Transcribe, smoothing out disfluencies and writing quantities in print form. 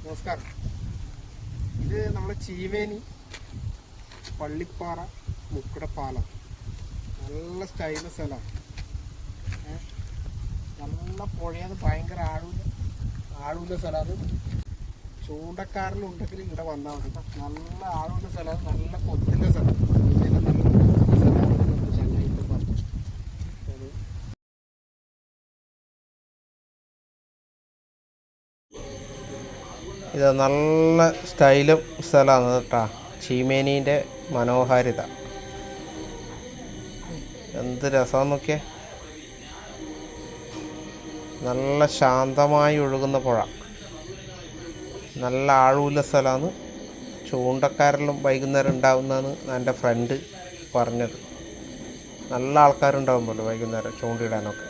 നമസ്കാരം. ഇത് നമ്മളെ ചീവേനി പള്ളിപ്പാറ മുക്കട പാലം. നല്ല സ്റ്റൈല് സ്ഥലമാണ്. നല്ല പുഴയത്, ഭയങ്കര ആഴൂല്ല സ്ഥലമാണ്. ചൂണ്ടക്കാരനുണ്ടെങ്കിൽ ഇവിടെ വന്നാൽ മതി. നല്ല ആഴൂല്ല സ്ഥലമാണ്, നല്ല കൊത്തിൻ്റെ സ്ഥലം. ഇത് നല്ല സ്റ്റൈലും സ്ഥലമാണ് കേട്ടോ. ചീമേനീൻ്റെ മനോഹാരിത എന്ത് രസമെന്നൊക്കെ. നല്ല ശാന്തമായി ഒഴുകുന്ന പുഴ, നല്ല ആഴമുള്ള സ്ഥലമാണ്. ചൂണ്ടക്കാരെല്ലാം വൈകുന്നേരം ഉണ്ടാവുന്നതാണ് എൻ്റെ ഫ്രണ്ട് പറഞ്ഞത്. നല്ല ആൾക്കാരുണ്ടാകുമല്ലോ വൈകുന്നേരം ചൂണ്ടയിടാനൊക്കെ.